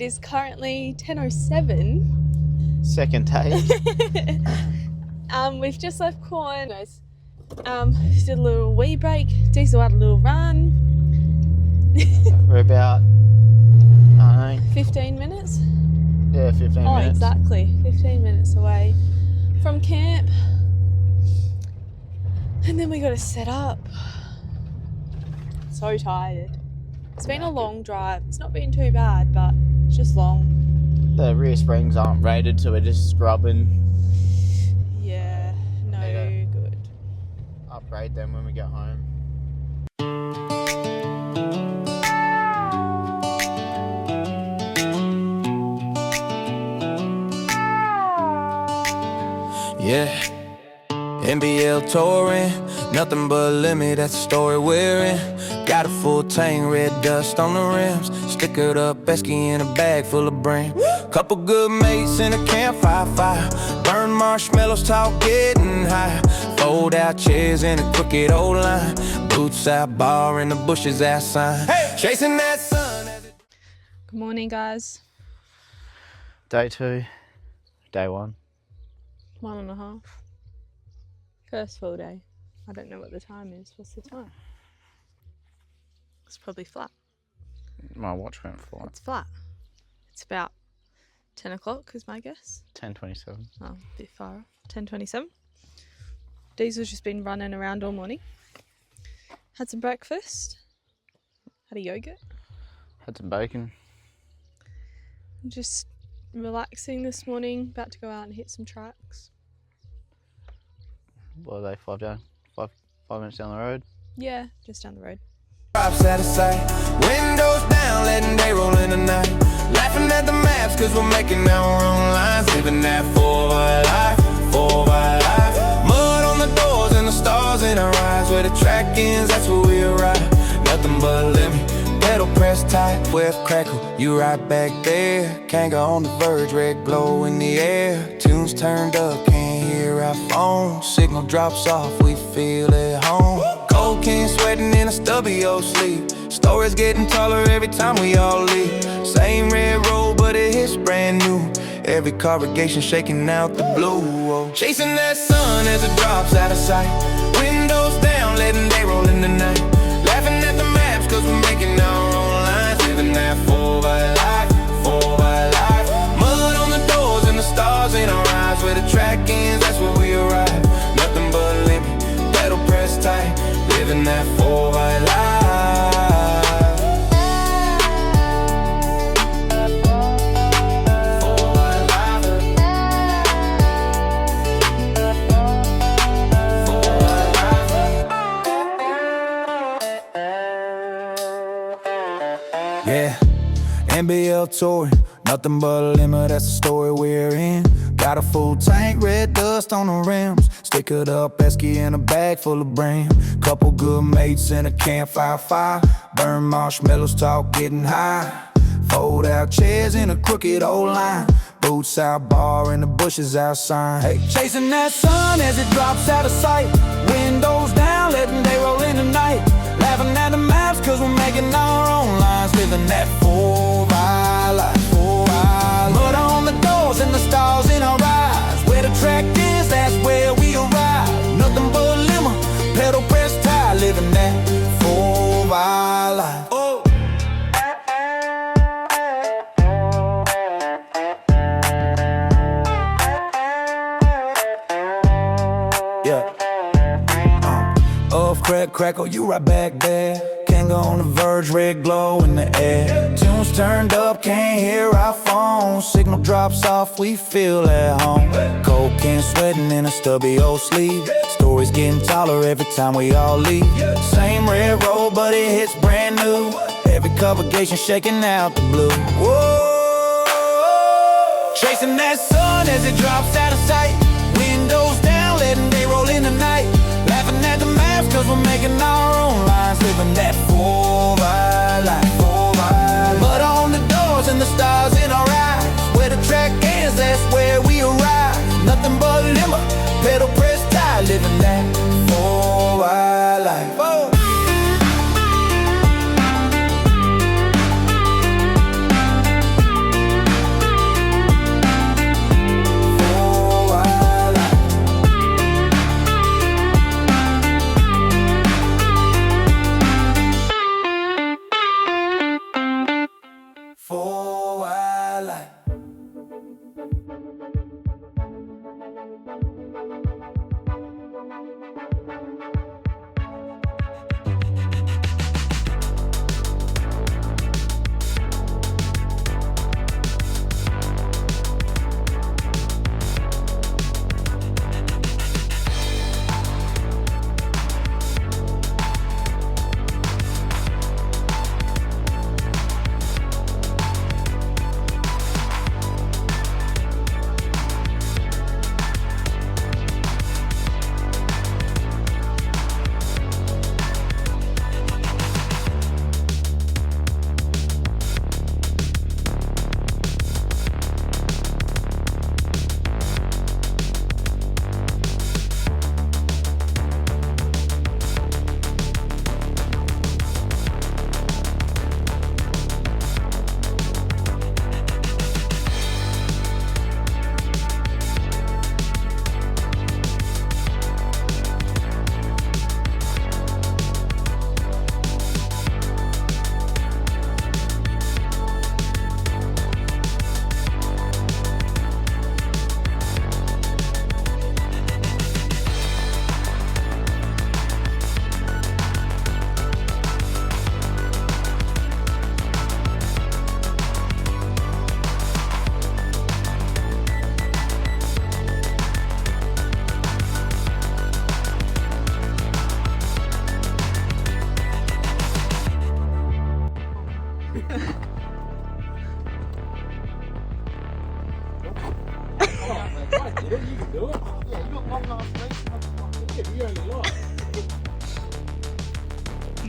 is currently 10:07. Second take. We've just left Corn. Did a little wee break. Diesel had a little run. We're about, 15 minutes? yeah, 15 minutes. Oh, exactly. 15 minutes away from camp. And then we got to set up. So tired. It's been a long drive. It's not been too bad, but it's just long. The rear springs aren't rated, so we're just scrubbing. Yeah, no good. Upgrade them when we get home. Yeah, NBL touring, nothing but a limit, that's the story we're in. Got a full tank, red dust on the rims, stickered up Esky in a bag full of brim. Couple good mates in a campfire fire, burn marshmallows, talk getting high. Fold out chairs in a crooked old line, boots out, bar in the bushes outside. Hey! Chasing that sun. Good morning, guys. Day 2, day 1. 1.5. First full day. I don't know what the time is. What's the time? It's probably flat. My watch went flat. It's flat. It's about 10 o'clock is my guess. 10:27. Oh, a bit far off. 10:27. Diesel's just been running around all morning. Had some breakfast. Had a yogurt. Had some bacon. Just relaxing this morning. About to go out and hit some tracks. What are they, 5 minutes down the road? Yeah, just down the road. Drops out of sight, windows down, letting day roll in the night. Laughing at the maps, cause we're making our own lines. Living that 4x life, 4x life. Mud on the doors and the stars in our eyes. Where the track ends, that's where we arrive. Nothing but a limit, pedal press tight. With crackle, you right back there. Can't go on the verge, red glow in the air. Tunes turned up, can't hear our phone. Signal drops off, we feel at home. Cold can sweating in a stubby old sleep. Stories getting taller every time we all leave. Same red road, but it hits brand new. Every congregation shaking out the blue. Oh. Chasing that sun as it drops out of sight. Windows down, letting day roll in the night. Laughing at the maps, cause we're making our own lines. Living that 4x life, 4x life. Mud on the doors and the stars in our eyes. Where the track ends, that's where we arrive. Nothing but a limit, pedal press tight. Living that 4x life. Yeah, NBL touring, nothing but a limit, that's the story we're in. Got a full tank, red dust on the rims, stickered up Esky in a bag full of brim. Couple good mates in a campfire fire, burn marshmallows, talk getting high. Fold out chairs in a crooked old line, boots out, bar in the bushes outside. Hey, chasing that sun as it drops out of sight. Windows down, letting day roll in the night. Laughing at the maps, cause we're making our own lines. Living that 4x life, 4x. Mud on the doors and the stars in our eyes. Where the track is, that's where we arrive. Nothing but a limo, pedal press tight. Living that 4x life. Oh. Yeah. Off crack, crackle, you right back there. Can't go on the verge, red glow in the air. Tunes turned up, can't hear our phone. Signal drops off, we feel at home. Cold can sweating in a stubby old sleeve. Stories getting taller every time we all leave. Same red road, but it hits brand new. Every congregation shaking out the blue. Whoa, chasing that sun as it drops out of sight. Windows down, letting day roll in the night. Laughing at the maps, cause we're making our own lines. Living that 4x life, 4x. Mud on the doors and the stars in our eyes. Where the track ends, that's where we arrive. Nothing but a limo, pedal press tight. Living that 4x life. Oh. You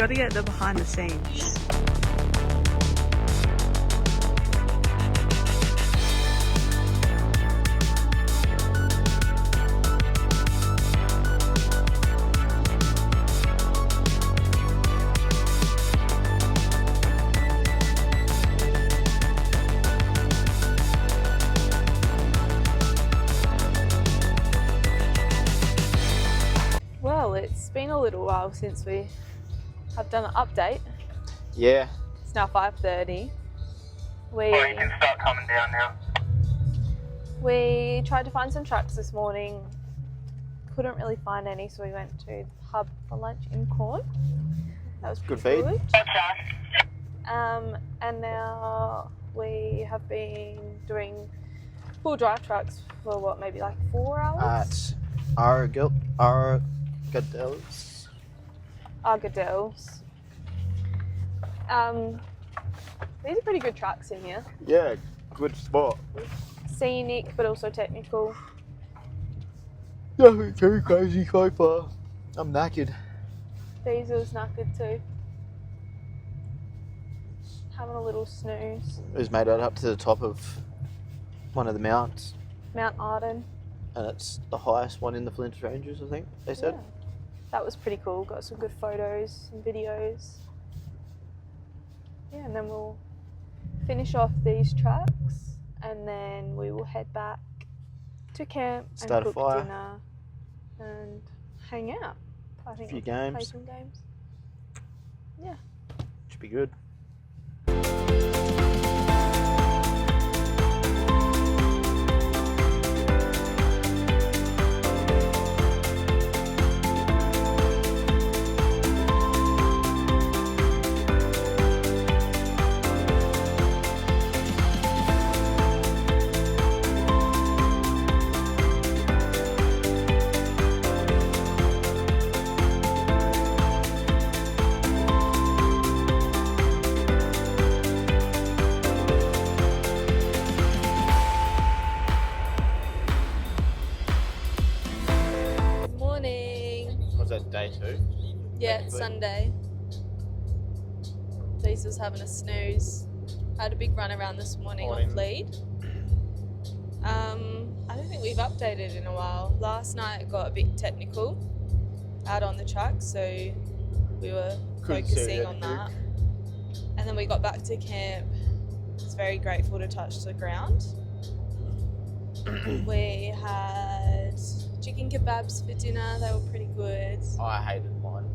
got to get the behind the scenes. Well, it's been a little while since we have done an update. Yeah. It's now 5:30. Well, you can start coming down now. We tried to find some trucks this morning. Couldn't really find any, so we went to the pub for lunch in Corn. That was Good pretty feed. good. And now we have been doing full drive trucks for what, maybe like 4 hours? At Argadel's. Argadel's. These are pretty good trucks in here. Yeah, good spot. Scenic, but also technical. Nothing too crazy so far. I'm knackered. Diesel's knackered too. Having a little snooze. We've made it up to the top of one of the mounts, Mount Arden. and it's the highest one in the Flinders Ranges, I think they said. Yeah. That was pretty cool. Got some good photos and videos. Yeah, and then we'll finish off these tracks, and then we will head back to camp Start a and cook fire. dinner and hang out. I think Few we'll play games. some games. Yeah. Should be good. Good morning. Was that day 2? Yeah, it's Sunday. Diesel's having a snooze. I had a big run around this morning Morning. off lead. I don't think we've updated in a while. Last night it got a bit technical out on the track, so we were Couldn't see focusing it, on Duke. that. And then we got back to camp. I was very grateful to touch the ground. We had chicken kebabs for dinner. They were pretty good. I hated mine.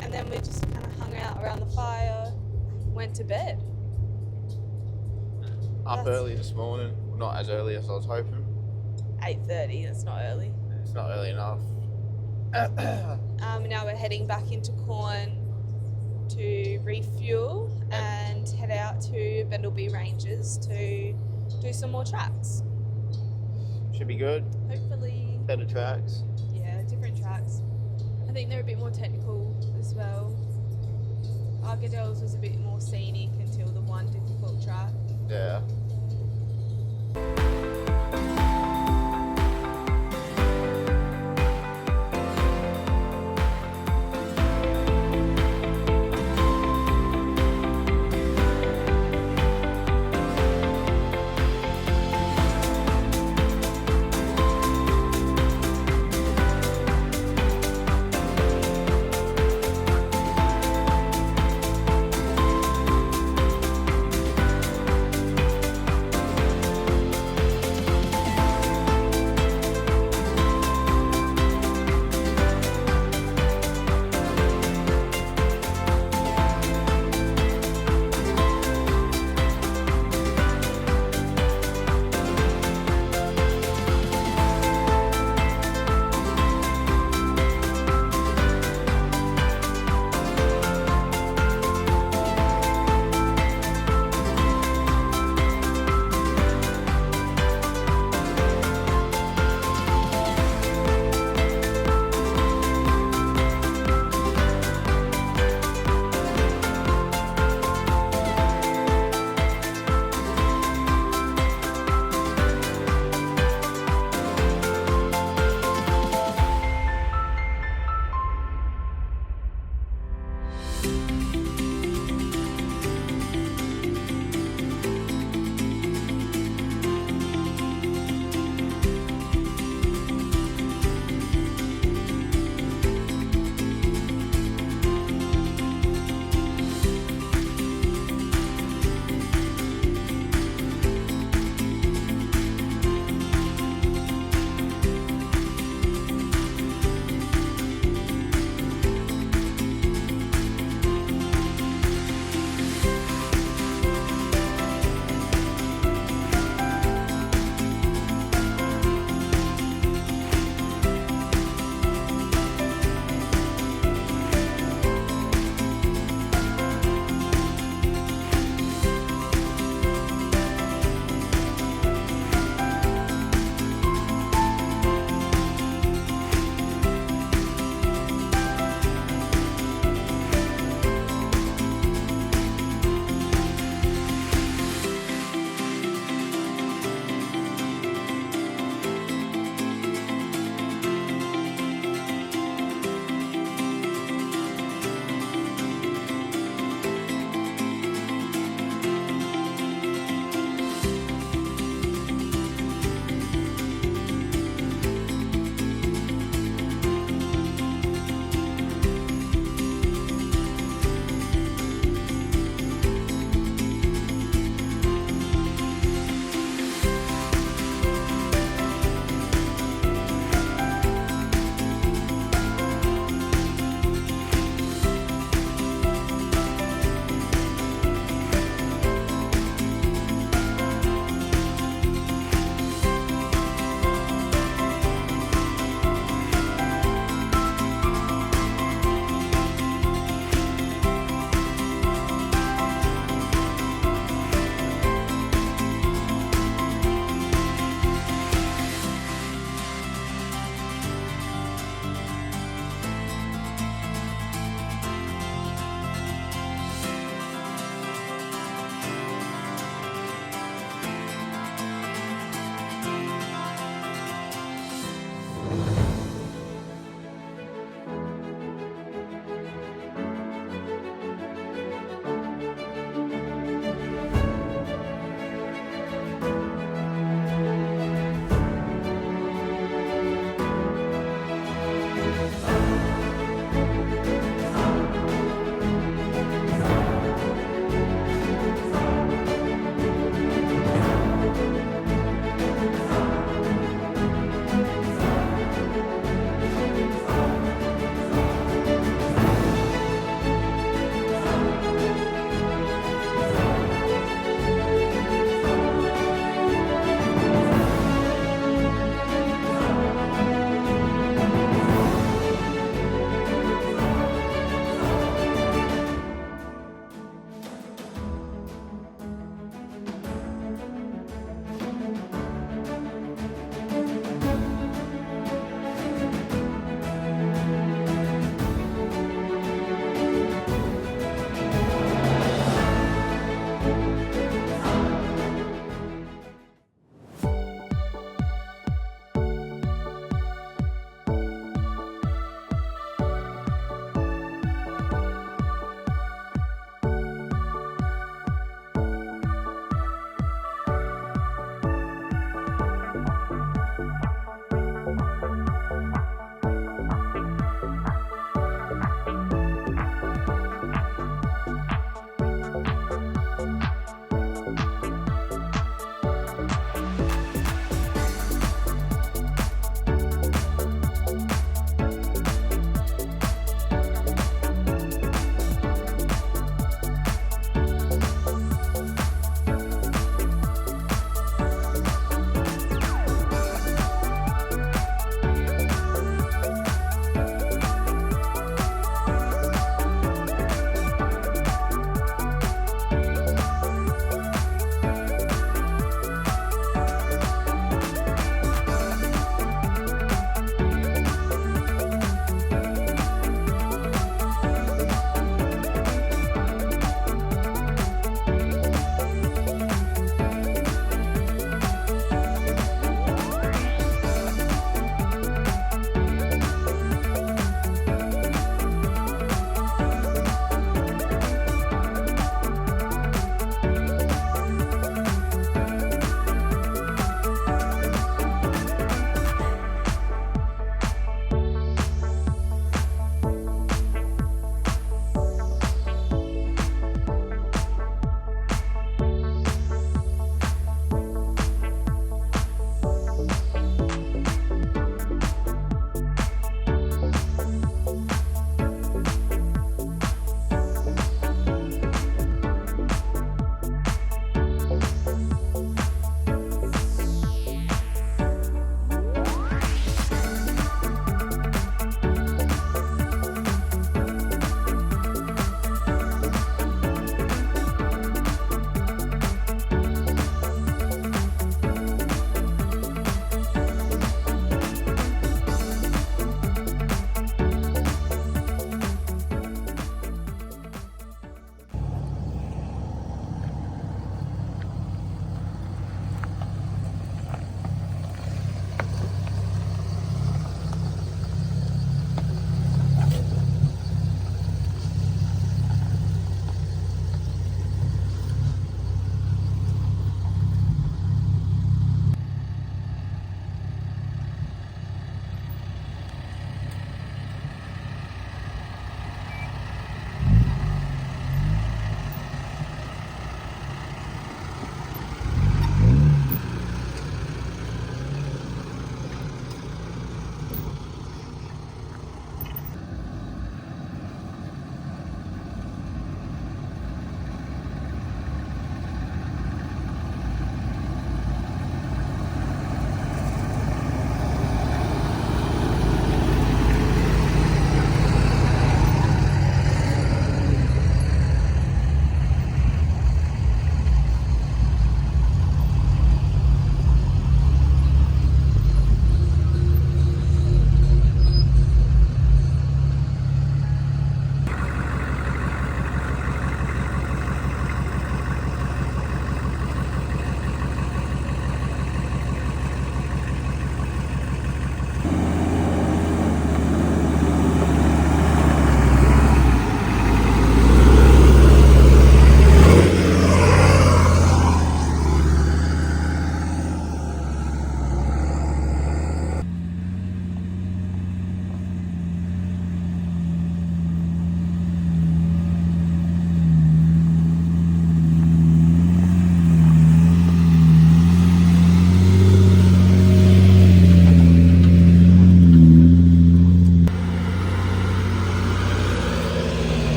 And then we just kind of hung out around the fire, went to bed. Up That's- early this morning. Not as early as I was hoping. 8:30, that's not early. It's not early enough. Now we're heading back into Corn to refuel and head out to Bendelby Ranges to do some more tracks. Should be good. Hopefully, Better tracks. yeah, different tracks. I think they're a bit more technical as well. Argadel's was a bit more scenic until the one difficult track. Yeah.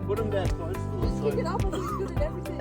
Put them down close to the Pick it up, I think it's good at everything.